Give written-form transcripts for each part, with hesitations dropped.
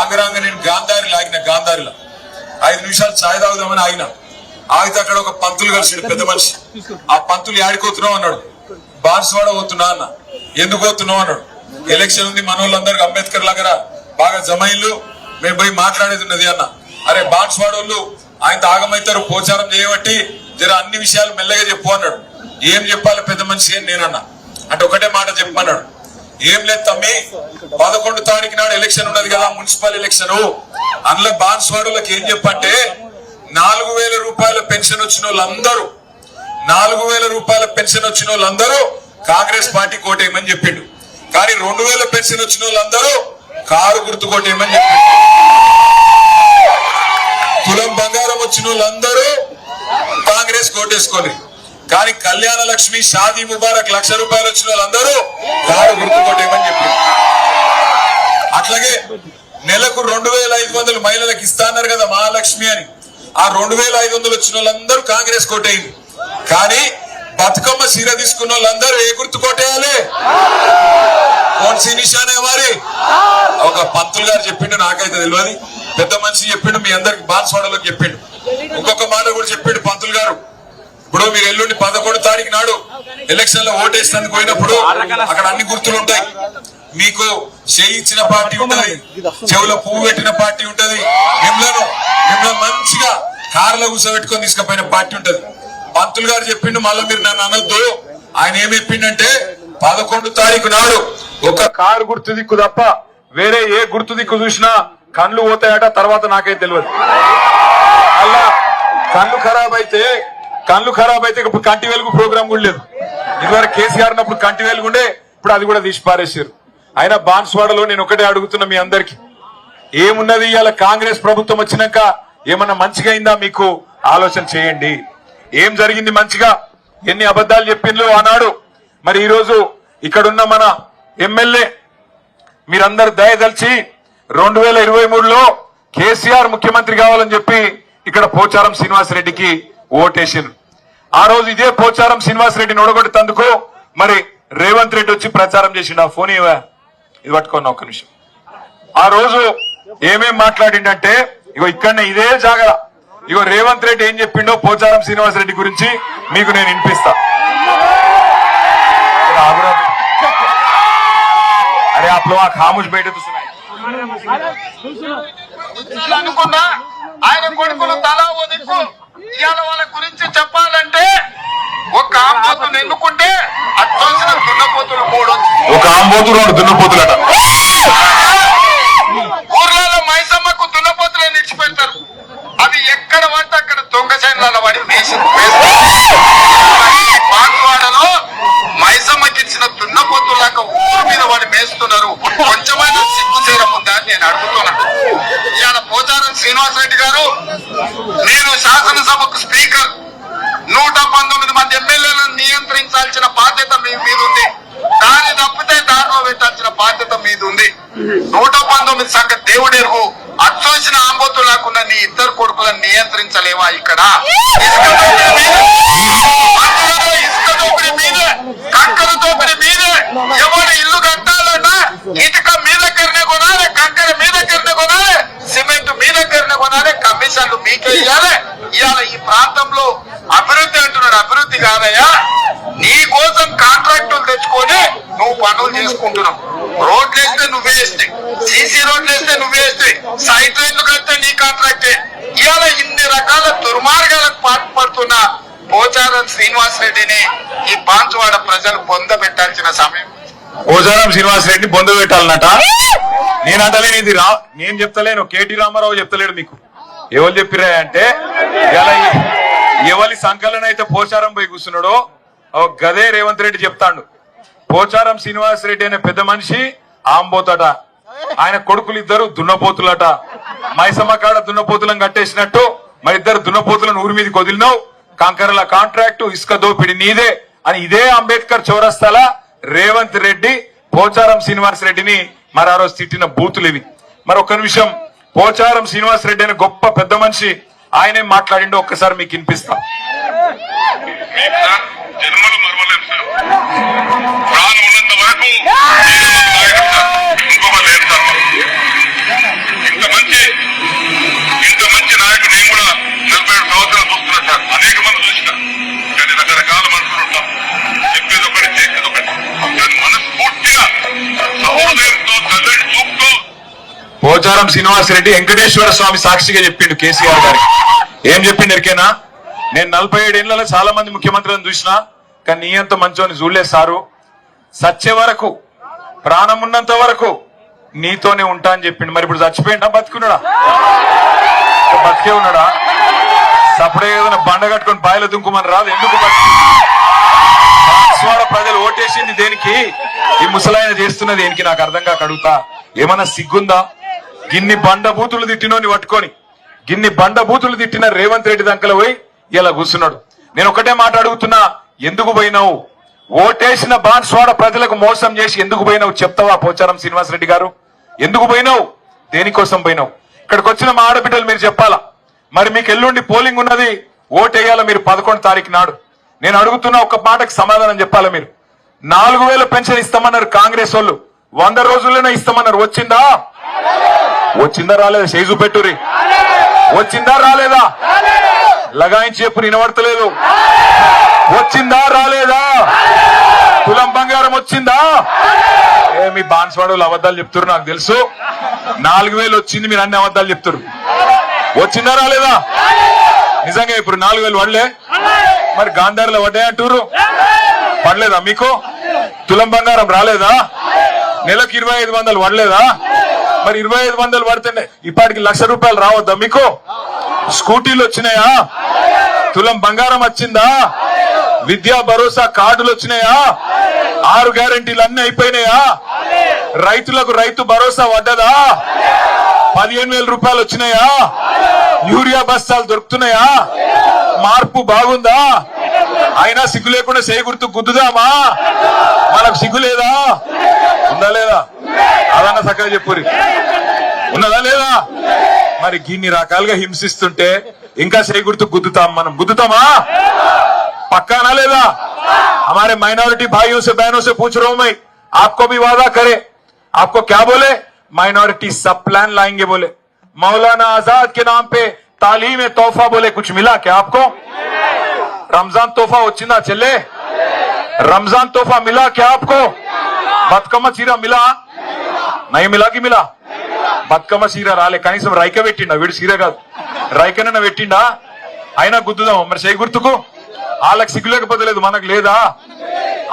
రాంగరాంగ నేను గాంధారిలో ఆగిన, గాంధారిలో 5 నిమిషాలు ఛాయ్ తాగుదామని ఆగిన. ఆగితే అక్కడ ఒక పంతులు కలిసాడు, పెద్ద మనిషి. ఆ పంతులు ఆడిపోతున్నావు అన్నాడు. బాన్స్వాడ పోతున్నా అన్న. ఎందుకు పోతున్నావు అన్నాడు. ఎలక్షన్ ఉంది, మన వాళ్ళందరికి అంబేద్కర్ లాగా బాగా జమైన్లు, మేము పోయి మాట్లాడేది ఉన్నది అన్న. అరే బాన్స్వాడ వాళ్ళు ఆయన ఆగమైతారు, పోచారం చేయబట్టి జర అన్ని విషయాలు మెల్లగా చెప్పు అన్నాడు. ఏం చెప్పాలి పెద్ద మనిషి అని నేనన్నా. అంటే ఒకటే మాట చెప్పన్నాడు. ఏం లేదు తమ్మి, 11 తారీఖు నాడు ఎలక్షన్ ఉన్నది కదా, మున్సిపల్ ఎలక్షన్. అందులో బాన్స్వాడలకు ఏం చెప్పంటే 4,000 రూపాయల పెన్షన్ వచ్చిన వాళ్ళందరూ 4,000 రూపాయల పెన్షన్ వచ్చిన వాళ్ళందరూ కాంగ్రెస్ పార్టీ కోటేయమని చెప్పిండు. కానీ 2,000 పెన్షన్ వచ్చిన వాళ్ళందరూ కారు గుర్తు కోటేయమని చెప్పిండు. తులం బంగారం వచ్చిన వాళ్ళందరూ కాంగ్రెస్ కోటేసుకోండి. కానీ కళ్యాణ లక్ష్మి, షాదీ ముబారక్ 1,00,000 రూపాయలు వచ్చిన వాళ్ళందరూ కారు గుర్తు కోటేయమని చెప్పిండు. అట్లాగే నెలకు 2,500 మహిళలకు ఇస్తాన్నారు కదా మహాలక్ష్మి అని. ఆ 2,500 వచ్చిన వాళ్ళందరూ కాంగ్రెస్ కోటేయండి. కానీ బతుకమ్మ సీర తీసుకున్న వాళ్ళందరూ ఏ గుర్తు కోటేయాలి? కోన్సీ నిషానే మరి. ఒక పంతులు గారు చెప్పిండు, నాకైతే తెలియదు. పెద్ద మనిషి చెప్పిండు, మీ అందరికి బాన్స్వాడలోకి చెప్పిండు. ఇంకొక మాట కూడా చెప్పిండు పంతులు గారు. ఇప్పుడు మీరు ఎల్లుండి 11 తారీఖు నాడు ఎలక్షన్ లో ఓటేసినందుకు పోయినప్పుడు అక్కడ అన్ని గుర్తులు ఉంటాయి. మీకు చేయి ఇచ్చిన పార్టీ ఉంటది, చెవులో పువ్వు పెట్టిన పార్టీ ఉంటది, మిమ్మల్ని మంచిగా కారులో కూర్చోబెట్టుకొని తీసుకుపోయిన పార్టీ ఉంటది. పంతులు గారు చెప్పిండు, మళ్ళీ మీరు నన్ను అనొద్దు. ఆయన ఏం చెప్పిండంటే 11 తారీఖు నాడు ఒక కారు గుర్తు దిక్కు తప్ప వేరే ఏ గుర్తు దిక్కు చూసినా కళ్ళు పోతాయట. తర్వాత నాకైతే తెలియదు. అలా కళ్ళు ఖరాబ్ అయితే ఇప్పుడు కంటి వెలుగు ప్రోగ్రామ్ కూడా లేదు. ఇదివరకు కేసీఆర్ ఉన్నప్పుడు కంటి వెలుగు ఉండే, ఇప్పుడు అది కూడా తీసి పారేసారు. అయినా బాన్స్వాడలో నేను ఒకటే అడుగుతున్నా మీ అందరికి, ఏమున్నది ఇవాళ కాంగ్రెస్ ప్రభుత్వం వచ్చినాక ఏమన్నా మంచిగా అయిందా? మీకు ఆలోచన చేయండి. ఏం జరిగింది మంచిగా? ఎన్ని అబద్ధాలు చెప్పిండ్రు ఆనాడు. మరి ఈ రోజు ఇక్కడున్న మన ఎమ్మెల్యే మీరందరు దయదలిచి 2023లో కేసీఆర్ ముఖ్యమంత్రి కావాలని చెప్పి ఇక్కడ పోచారం శ్రీనివాసరెడ్డికి ఓటేసారు. ఆ రోజు ఇదే పోచారం శ్రీనివాసరెడ్డిని ఓడగొట్టేందుకు మరి రేవంత్ రెడ్డి వచ్చి ప్రచారం చేసిండు. ఆ ఫోన్ ఇది పట్టుకున్నా ఒక్క నిమిషం. ఆ రోజు ఏమేం మాట్లాడిండంటే, ఇగో ఇక్కడనే ఇదే జాగర, ఇగో రేవంత్ రెడ్డి ఏం చెప్పిండో పోచారం శ్రీనివాసరెడ్డి గురించి మీకు నేను వినిపిస్తా. అరే आप लोग खामोश बैठे तो सुनाई. అనుకున్నా ఆయన కొడుకులు తలా ఓ దిక్కు. ఇవాళ వాళ్ళ గురించి చెప్పాలంటే ఒక ఆంబోతులు ఎన్నుకుంటే అచ్చొచ్చిన దున్నపోతులు 3 ఒక ఆంబోతు 2 దున్నపోతులట. ఊర్లలో మైసమ్మకు దున్నపోతులే నిడిచిపెడతారు. అవి ఎక్కడ పడితే అక్కడ దొంగ చైన్ల పడి బాన్స్వాడలో మైసమ్మకి ఇచ్చిన దున్నపోతులాక ఊరు మీద వాడు మేస్తున్నారు. కొంచెమైనా సిగ్గు చేయడం ఉందా అని నేను అడుగుతున్నాను. ఇవాళ పోచారం శ్రీనివాసరెడ్డి గారు, నేను శాసనసభకు స్పీకర్, 119 మంది ఎమ్మెల్యేలను నియంత్రించాల్సిన బాధ్యత మీ మీద ఉంది. దాన్ని తప్పితే దారిలో పెట్టాల్సిన బాధ్యత మీద ఉంది. 119 సంఖ్య దేవుడెరుగు. అచ్చోసిన ఆంబోతులాకున్న నీ 2 కొడుకులను నియంత్రించలేవా? ఇక్కడ ఇసుక దోపిడీ మీదే, కంకర దోపిడీ మీదే. ఎవరు ఇల్లు కట్టాలన్నా ఇటుక మీ దగ్గరనే కొనాలి, కంకర మీ దగ్గరనే కొనాలి, సిమెంట్ మీ దగ్గరనే కొనాలి, కమిషన్లు మీకే ఇవ్వాలి. ఇవాళ ఈ ప్రాంతంలో అభివృద్ధి అంటున్నాడు. అభివృద్ధి కాదయ్యా, నీ కోసం కాంట్రాక్టులు తెచ్చుకొని నువ్వు పనులు చేసుకుంటున్నావు. రోడ్లు వేస్తే నువ్వే వేస్తే, సీసీ రోడ్లు వేస్తే నువ్వే వేస్తే, సైట్ లైన్లు కడితే నీ కాంట్రాక్టే. ఇవాళ ఇన్ని రకాల దుర్మార్గాలకు పాటుపడుతున్న పోచారం శ్రీనివాసరెడ్డిని ఈ బాన్స్వాడ ప్రజలు పొందబెట్టాల్సిన సమయం. పోచారం శ్రీనివాసరెడ్డిని పొందబెట్టాలన్నట. నేను అంటలేను, ఇది నేను చెప్తలేను, కేటీ రామారావు చెప్తలేడు. మీకు ఎవరు చెప్పిరా అంటే, ఇలా ఎవరి సంకలన అయితే పోచారం పోయి కూర్చున్నాడో గదే రేవంత్ రెడ్డి చెప్తాడు. పోచారం శ్రీనివాసరెడ్డి అనే పెద్ద మనిషి ఆంబోతట, ఆయన కొడుకులు 2 దున్నపోతులట. మైసమ్మ కాడ దున్నపోతులను కట్టేసినట్టు మరి 2 దున్నపోతులను ఊరి మీదకి వదిలినావు. కంకరల కాంట్రాక్టు, ఇసుక దోపిడి నీదే అని ఇదే అంబేద్కర్ చౌరస్తాల రేవంత్ రెడ్డి పోచారం శ్రీనివాసరెడ్డిని మరి ఆ రోజు తిట్టిన బూతులు ఇవి. మరి ఒక్క నిమిషం, పోచారం శ్రీనివాసరెడ్డి అనే గొప్ప పెద్ద మనిషి ఆయనే మాట్లాడిండో ఒక్కసారి మీకు వినిపిస్తా. జన్మలు మరవలేం సార్. ప్రాణం ఉన్నంత వరకు ఇంకొక లేదు సార్. ఇంత పోచారం శ్రీనివాస్ రెడ్డి వెంకటేశ్వర స్వామి సాక్షిగా చెప్పిండు కేసీఆర్ గారికి. ఏం చెప్పిండు ఎరికేనా? నేను 47 ఏళ్లలో చాలా మంది ముఖ్యమంత్రులను చూసినా, కానీ నీ అంత మంచోని చూడలేదు సారు. సచ్చే వరకు, ప్రాణం ఉన్నంత వరకు నీతోనే ఉంటా అని చెప్పిండు. మరి ఇప్పుడు చచ్చిపోయిండా బతుకున్నాడా? బతికే ఉన్నాడా? సపడే ఏదైనా బండ కట్టుకొని బాయిలో దుంకుమని రాదు. ఎందుకు బాన్స్వాడ ప్రజలు ఓటేసింది దేనికి? ఈ ముసలాయన చేస్తున్నది దేనికి? నాకు అర్థం కాక అడుగుతా. ఏమన్నా సిగ్గుందా? గిన్ని బండబూతులు తిట్టినోని పట్టుకొని, గిన్ని బండబూతులు తిట్టిన రేవంత్ రెడ్డి దంకల పోయి ఇలా కూర్చున్నాడు. నేను ఒకటే మాట అడుగుతున్నా, ఎందుకు పోయినావు? ఓటేసిన బాన్స్వాడ ప్రజలకు మోసం చేసి ఎందుకు పోయినావు చెప్తావా పోచారం శ్రీనివాస్ రెడ్డి గారు? ఎందుకు పోయినావు? దేనికోసం పోయినావు? ఇక్కడికి వచ్చిన మా ఆడబిడ్డలు మీరు చెప్పాలా. మరి మీకు ఎల్లుండి పోలింగ్ ఉన్నది, ఓటేయాల మీరు 11 తారీఖు నాడు. నేను అడుగుతున్న ఒక మాటకి సమాధానం చెప్పాలా మీరు? 4000 పెన్షన్ ఇస్తామన్నారు కాంగ్రెస్ వాళ్ళు, 100 రోజుల్లోనే ఇస్తామన్నారు. వచ్చిందా? వచ్చిందా రాలేదా? చేజు పెట్టురి. వచ్చిందా రాలేదా? లగాయించి చెప్పు, వినబడతలేదు. వచ్చిందా రాలేదా? తులం బంగారం వచ్చిందా? మీ బాన్స్వాడలు అబద్ధాలు చెప్తున్నారు నాకు తెలుసు. 4000 వచ్చింది, మీరు అన్ని అబద్ధాలు చెప్తున్నారు. వచ్చిందా రాలేదా? నిజంగా ఇప్పుడు 4000 పడలే? మరి గాంధారిలో పడ్డాయంటారు, పడలేదా మీకు? తులం బంగారం రాలేదా? నెలకు 2500 పడలేదా? మరి 2500 పడితేనే ఇప్పటికి ₹1,00,000 రావద్దా మీకు? స్కూటీలు వచ్చినాయా? తులం బంగారం వచ్చిందా? విద్యా భరోసా కార్డులు వచ్చినాయా? 6 గ్యారెంటీలు అన్ని అయిపోయినాయా? రైతులకు రైతు భరోసా పడ్డదా? 15,000 రూపాయలు వచ్చినాయా? యూరియా బస్తాలు దొరుకుతున్నాయా? మార్పు బాగుందా? అయినా సిగ్గు లేకుండా చేయి గుర్తు గుద్దుదామా? మనకు సిగ్గు లేదా? ఉందా లేదా? అదన్నా చక్కగా చెప్పురి. ఉన్నదా లేదా? మరి గిన్ని రకాలుగా హింసిస్తుంటే ఇంకా చేయి గుర్తు గుద్దుతాం మనం? గుద్దుతామా? పక్కానా లేదా? हमारे माइनॉरिटी भाइयों से बहनों से पूछ रहा हूं मैं, आपको भी वादा करे, आपको क्या बोले? माइनॉरिटी सब प्लान लाएंगे बोले. मौलाना आजाद के नाम पे तालीम तोहफा बोले, कुछ मिला क्या आपको? रमजान तोहफा వచ్చిందా చెల్లే? रमजान तोहफा मिला क्या आपको? బతుకమ్మ చీర మిలా? నై మిలాకి మిలా? బతుకమ్మ చీర రాలే. కనీసం రైక పెట్టిండా? వీడు చీర కాదు, రైకనైనా పెట్టిండా? అయినా గుద్దుదాం మరి చేయి గుర్తుకు. వాళ్ళకి సిగ్గు లేకపోతే లేదు, మనకు లేదా?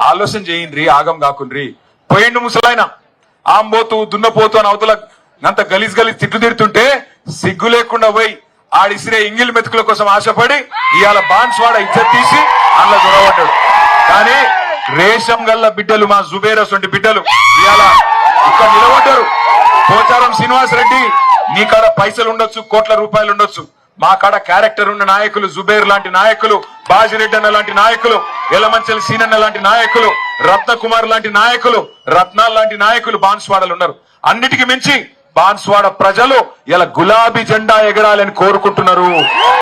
ఆలోచన చేయండి, ఆగం కాకుండ్రి. పోయిండు ముసలాయన ఆంబోతు దున్నపోతు అని అవతల అంత గలీజ్ గలీజ్ తిట్లు తిడుతుంటే సిగ్గు లేకుండా పోయి ఆడిసిరే ఇంగిల్ మెతుకుల కోసం ఆశపడి ఇవాళ బాన్స్వాడ ఇజ్జత్ తీసి అందులో దొరబడ్డాడు. కానీ రేషం గల్ల బిడ్డలు, మా జుబేరస్ వంటి బిడ్డలు ఇవాళ ఇక్కడ నిలబడ్డారు. పోచారం శ్రీనివాస్ రెడ్డి, నీ కాడ పైసలు ఉండొచ్చు, కోట్ల రూపాయలు ఉండొచ్చు, మా కాడ క్యారెక్టర్ ఉన్న నాయకులు, జుబేర్ లాంటి నాయకులు, బాజిరెడ్డి అన్న లాంటి నాయకులు, ఎలమంచల్ సీనన్న లాంటి నాయకులు, రత్నకుమార్ లాంటి నాయకులు, రత్నాల్ లాంటి నాయకులు బాన్స్వాడలు ఉన్నారు. అన్నిటికీ మించి బాన్స్వాడ ప్రజలు ఇలా గులాబీ జెండా ఎగరాలని కోరుకుంటున్నారు.